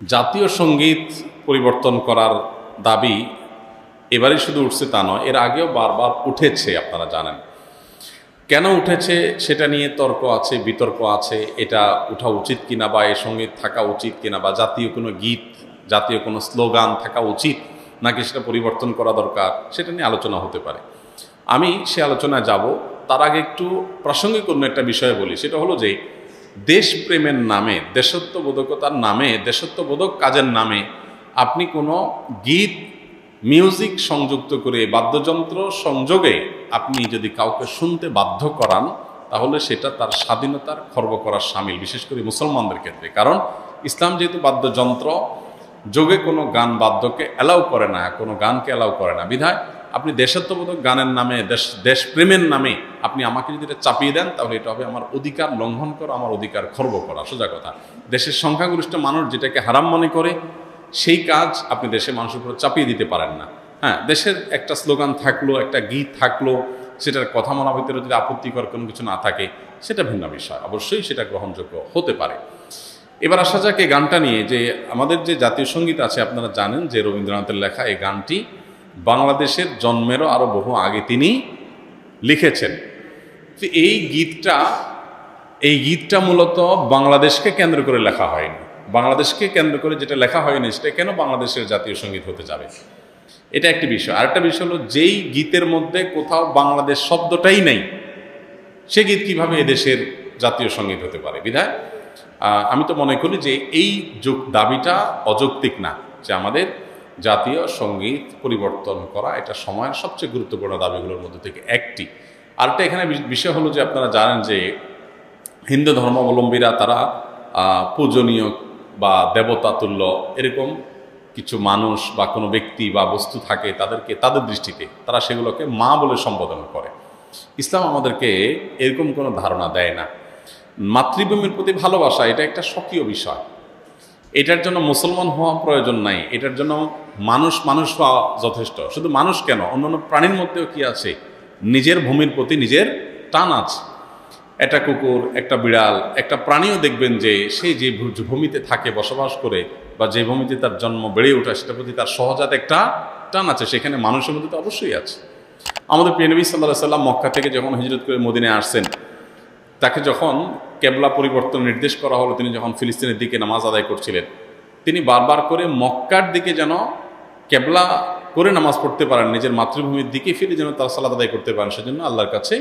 জাতীয় সঙ্গীত পরিবর্তন করার দাবি এবারই শুধু উঠছে তা নয়, এর আগেও বারবার উঠেছে। আপনারা জানেন কেন উঠেছে সেটা নিয়ে তর্ক আছে, বিতর্ক আছে। এটা উঠা উচিত কিনা বা এ সঙ্গীত থাকা উচিত কিনা, বা জাতীয় কোনো গীত, জাতীয় কোনো স্লোগান থাকা উচিত নাকি সেটা পরিবর্তন করা দরকার, সেটা নিয়ে আলোচনা হতে পারে। আমি সে আলোচনায় যাব, তার আগে একটু প্রাসঙ্গিক অন্য একটা বিষয় বলি। সেটা হলো যে দেশপ্রেমের নামে, দেশত্ববোধকতার নামে, দেশত্ববোধক কাজের নামে আপনি কোনো গীত, মিউজিক সংযুক্ত করে, বাদ্যযন্ত্র সংযোগে আপনি যদি কাউকে শুনতে বাধ্য করান, তাহলে সেটা তার স্বাধীনতার খর্ব করার শামিল, বিশেষ করে মুসলমানদের ক্ষেত্রে। কারণ ইসলাম যেহেতু বাদ্যযন্ত্র যোগে কোনো গান বাদ্যকে অ্যালাউ করে না, কোনো গানকে অ্যালাউ করে না, বিধায় আপনি দেশাত্মবোধক গানের নামে, দেশপ্রেমের নামে আপনি আমাকে যদি এটা চাপিয়ে দেন, তাহলে এটা হবে আমার অধিকার লঙ্ঘন করা, আমার অধিকার খর্ব করা। সোজা কথা, দেশের সংখ্যাগরিষ্ঠ মানুষ যেটাকে হারাম মনে করে, সেই কাজ আপনি দেশের মানুষের উপর চাপিয়ে দিতে পারেন না। হ্যাঁ, দেশের একটা স্লোগান থাকলো, একটা গীত থাকলো, সেটার কথা মনের ভিতরে যদি আপত্তিকর কোনো কিছু না থাকে, সেটা ভিন্ন বিষয়, অবশ্যই সেটা গ্রহণযোগ্য হতে পারে। এবার আসা যাক এই গানটা নিয়ে, যে আমাদের যে জাতীয় সঙ্গীত আছে, আপনারা জানেন যে রবীন্দ্রনাথের লেখা এই গানটি বাংলাদেশের জন্মেরও আরও বহু আগে তিনি লিখেছেন। তো এই গীতটা মূলত বাংলাদেশকে কেন্দ্র করে লেখা হয়নি। বাংলাদেশকে কেন্দ্র করে যেটা লেখা হয়নি, সেটা কেন বাংলাদেশের জাতীয় সঙ্গীত হতে যাবে? এটা একটি বিষয়। আরেকটা বিষয় হলো, যেই গীতের মধ্যে কোথাও বাংলাদেশ শব্দটাই নেই, সে গীত কিভাবে এদেশের জাতীয় সঙ্গীত হতে পারে? বিধায় আমি তো মনে করি যে এই দাবিটা অযৌক্তিক না, যে আমাদের জাতীয় সঙ্গীত পরিবর্তন করা এটা সময়ের সবচেয়ে গুরুত্বপূর্ণ দাবিগুলোর মধ্যে থেকে একটি। আরেকটা এখানে বিষয় হলো যে আপনারা জানেন যে হিন্দু ধর্মাবলম্বীরা তারা পূজনীয় বা দেবতা তুল্য এরকম কিছু মানুষ বা কোনো ব্যক্তি বা বস্তু থাকে, তাদেরকে তাদের দৃষ্টিতে তারা সেগুলোকে মা বলে সম্বোধন করে। ইসলাম আমাদেরকে এরকম কোনো ধারণা দেয় না। মাতৃভূমির প্রতি ভালোবাসা এটা একটা স্বকীয় বিষয়, এটার জন্য মুসলমান হওয়া প্রয়োজন নাই, এটার জন্য মানুষ হওয়া যথেষ্ট। শুধু মানুষ কেন, অন্যান্য প্রাণীর মধ্যেও কি আছে? নিজের ভূমির প্রতি নিজের টান আছে। একটা কুকুর, একটা বিড়াল, একটা প্রাণীও দেখবেন যে সে যে ভূমিতে থাকে, বসবাস করে, বা যে ভূমিতে তার জন্ম বেড়ে ওঠা, সেটার প্রতি তার সহজাত একটা টান আছে। সেখানে মানুষের মধ্যে তো অবশ্যই আছে। আমাদের প্রিয় নবী সাল্লাল্লাহু আলাইহি ওয়াসাল্লাম মক্কা থেকে যখন হিজরত করে মদিনায় আসছেন, তাকে যখন কেবলা পরিবর্তন নির্দেশ করা হলো, তিনি যখন ফিলিস্তিনের দিকে নামাজ আদায় করছিলেন, তিনি বারবার করে মক্কার দিকে যেন কেবলা করে নামাজ পড়তে পারেন, নিজের মাতৃভূমির দিকে ফিরে যেন তার সালাত আদায় করতে পারেন, সেজন্য আল্লাহর কাছে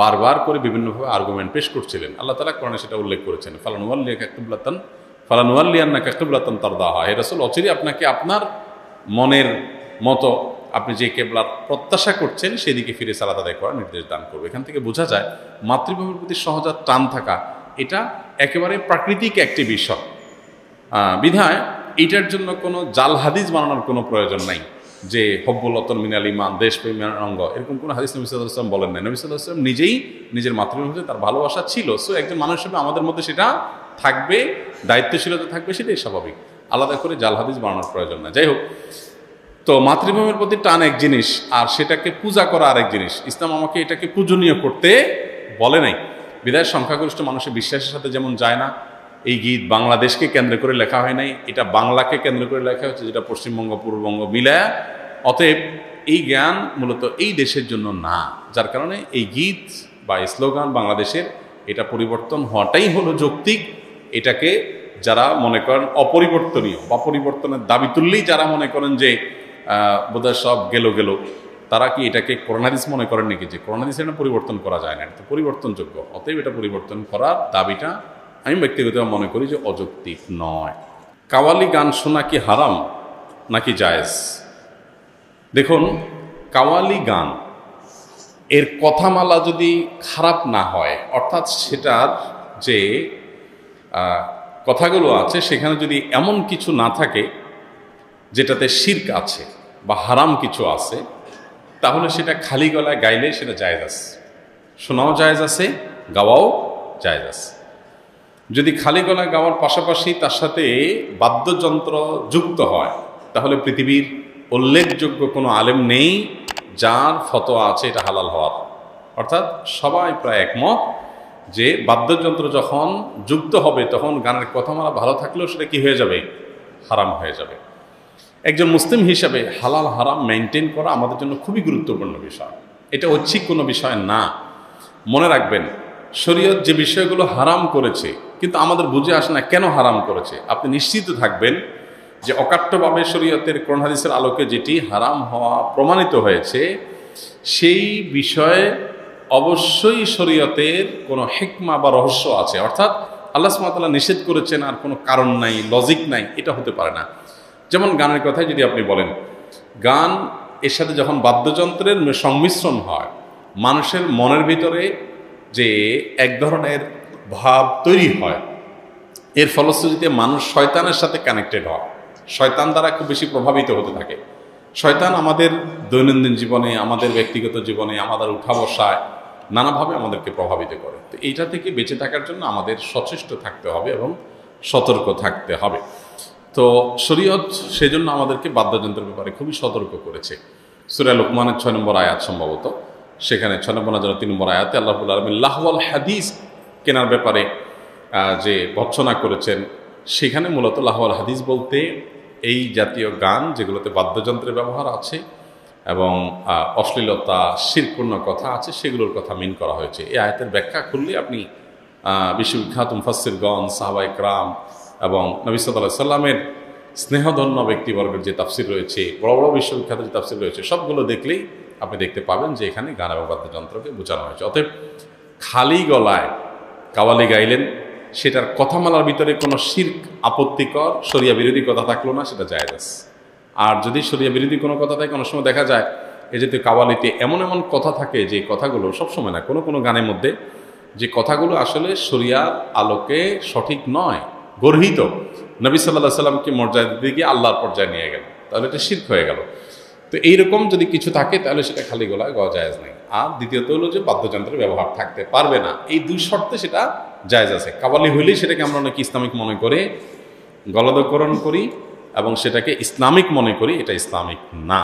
বারবার করে বিভিন্নভাবে আর্গুমেন্ট পেশ করছিলেন। আল্লাহ তাআলা কোরআনে সেটা উল্লেখ করেছেন, ফালানুওয়াল্লিয়ান্নাকা কিবলাতান তারদাহা। হে রাসূল, অচিরে আপনাকে আপনার মনের মতো আপনি যে কেবলার প্রত্যাশা করছেন সেদিকে ফিরে সালাত আদায় করার নির্দেশ দান করবে। এখান থেকে বোঝা যায় মাতৃভূমির প্রতি সহজাত টান থাকা এটা একেবারে প্রাকৃতিক একটি বিষয়। বিধায় এটার জন্য কোনো জাল হাদিস বানানোর কোনো প্রয়োজন নাই, যে হব্বুল ওয়াতন মিনাল ঈমান, দেশপ্রেমের অঙ্গ, এরকম কোনো হাদিস নবী সাল্লাল্লাহু আলাইহি ওয়াসাল্লাম বলেন নাই। নবী সাল্লাল্লাহু আলাইহি ওয়াসাল্লাম নিজেই নিজের মাতৃভূমিতে তার ভালোবাসা ছিল। সো একজন মানুষ হিসেবে আমাদের মধ্যে সেটা থাকবে, দায়িত্বশীলতা থাকবে, সেটাই স্বাভাবিক। আলাদা করে জাল হাদিস বানানোর প্রয়োজন না। যাই হোক, তো মাতৃভূমির প্রতি টান এক জিনিস, আর সেটাকে পূজা করা আরেক জিনিস। ইসলাম আমাকে এটাকে পূজনীয় করতে বলে নাই। বিধায় সংখ্যাগরিষ্ঠ মানুষের বিশ্বাসের সাথে যেমন যায় না, এই গীত বাংলাদেশকে কেন্দ্র করে লেখা হয় নাই, এটা বাংলাকে কেন্দ্র করে লেখা হচ্ছে, যেটা পশ্চিমবঙ্গ পূর্ববঙ্গ মিলায়া। অতএব এই জ্ঞান মূলত এই দেশের জন্য না, যার কারণে এই গীত বা স্লোগান বাংলাদেশের, এটা পরিবর্তন হওয়াটাই হলো যৌক্তিক। এটাকে যারা মনে করেন অপরিবর্তনীয় বা পরিবর্তনের দাবি তুললেই যারা মনে করেন যে বোধহয় সব গেল, তারা কি এটাকে কোরআন হাদিস মনে করেন নাকি, যে কোরআন হাদিস এটা পরিবর্তন করা যায় না, এটা পরিবর্তনযোগ্য। অতএব এটা পরিবর্তন করার দাবিটা আমি ব্যক্তিগতভাবে মনে করি যে অযৌক্তিক নয়। কাওয়ালি গান শোনা কি হারাম নাকি জায়েজ? দেখুন, কাওয়ালি গান এর কথামালা যদি খারাপ না হয়, অর্থাৎ সেটার যে কথাগুলো আছে সেখানে যদি এমন কিছু না থাকে যেটাতে শিরক আছে বা হারাম কিছু আছে, তাহলে সেটা খালি গলায় গাইলে সেটা জায়েজ আছে, শোনাও জায়েজ আছে, গাওয়াও জায়েজ আছে। যদি খালি গলায় গাওয়ার পাশাপাশি তার সাথে বাদ্যযন্ত্র যুক্ত হয়, তাহলে পৃথিবীর উল্লেখযোগ্য কোনো আলেম নেই যার ফতোয়া আছে এটা হালাল হওয়ার। অর্থাৎ সবাই প্রায় একমত যে বাদ্যযন্ত্র যখন যুক্ত হবে, তখন গানের কথামালা ভালো থাকলেও সেটা কি হয়ে যাবে? হারাম হয়ে যাবে। একজন মুসলিম হিসাবে হালাল হারাম মেনটেন করা আমাদের জন্য খুবই গুরুত্বপূর্ণ বিষয়। এটা ঐচ্ছিক কোনো বিষয় না। মনে রাখবেন, শরীয়ত যে বিষয়গুলো হারাম করেছে কিন্তু আমাদের বুঝে আসে না কেন হারাম করেছে, আপনি নিশ্চিত থাকবেন যে অকাট্যভাবে শরীয়তের কোরআন হাদিসের আলোকে যেটি হারাম হওয়া প্রমাণিত হয়েছে সেই বিষয়ে অবশ্যই শরীয়তের কোনো হিকমা বা রহস্য আছে। অর্থাৎ আল্লাহ সুবহানাহু ওয়া তাআলা নিষেধ করেছেন আর কোনো কারণ নাই, লজিক নাই, এটা হতে পারে না। যেমন গানের কথায় যদি আপনি বলেন, গান এর সাথে যখন বাদ্যযন্ত্রের সংমিশ্রণ হয়, মানুষের মনের ভিতরে যে এক ধরনের ভাব তৈরি হয়, এর ফলশ্রুতিতে মানুষ শয়তানের সাথে কানেক্টেড হয়, শয়তান দ্বারা খুব বেশি প্রভাবিত হতে থাকে। শয়তান আমাদের দৈনন্দিন জীবনে, আমাদের ব্যক্তিগত জীবনে, আমাদের উঠা বসায় নানাভাবে আমাদেরকে প্রভাবিত করে। তো এইটা থেকে বেঁচে থাকার জন্য আমাদের সচেষ্ট থাকতে হবে এবং সতর্ক থাকতে হবে। তো শরীয়ত সেজন্য আমাদেরকে বাদ্যযন্ত্রের ব্যাপারে খুবই সতর্ক করেছে। সূরা লোকমানের 6 নম্বর আয়াত সম্ভবত, সেখানে 6 নম্বর 3 নম্বর আয়াতে আল্লাহ রাব্বুল আলামিন লাহওয়াল হাদিস কেনার ব্যাপারে যে ভর্ৎসনা করেছেন, সেখানে মূলত লাহওয়াল হাদিস বলতে এই জাতীয় গান যেগুলোতে বাদ্যযন্ত্রের ব্যবহার আছে এবং অশ্লীলতা, শিরকপূর্ণ কথা আছে, সেগুলোর কথা মিন করা হয়েছে। এই আয়াতের ব্যাখ্যা করলে আপনি বিশ্ববিখ্যাত মুফাসসিরগণ, সাহাবায়ে কেরাম এবং নবী সাল্লাল্লাহু আলাইহি সাল্লামের স্নেহধন্য ব্যক্তিবর্গের যে তাফসির রয়েছে, বড় বড় বিশ্ববিখ্যাত যে তাফসির রয়েছে, সবগুলো দেখলেই আপনি দেখতে পাবেন যে এখানে গান এবং বাদ্যযন্ত্রকে বোঝানো হয়েছে। অতএব খালি গলায় কাওয়ালি গাইলেন, সেটার কথামালার ভিতরে কোনো শিরক, আপত্তিকর, শরিয়া বিরোধী কথা থাকলো না, সেটা জায়েজ আছে। আর যদি শরিয়া বিরোধী কোনো কথা থাকে, অনেক সময় দেখা যায় এই যে কাওয়ালিতে এমন এমন কথা থাকে যে কথাগুলো সবসময় না, কোনো কোনো গানের মধ্যে যে কথাগুলো আসলে শরিয়ার আলোকে সঠিক নয়, গর্হিত, নবী সাল্লাল্লাহু আলাইহি সাল্লামকে মর্যাদা দিতে গিয়ে আল্লাহর পর্যায়ে নিয়ে গেল, তাহলে এটা শিরক হয়ে গেল। তো এইরকম যদি কিছু থাকে তাহলে সেটা খালি গলায় গাওয়া জায়েজ নেই। আর দ্বিতীয়ত হলো যে বাদ্যযন্ত্রের ব্যবহার থাকতে পারবে না, এই দুই শর্তে সেটা জায়েজ আছে। কাওয়ালি হইলেই সেটাকে আমরা নাকি ইসলামিক মনে করে গলদকরণ করি এবং সেটাকে ইসলামিক মনে করি, এটা ইসলামিক না।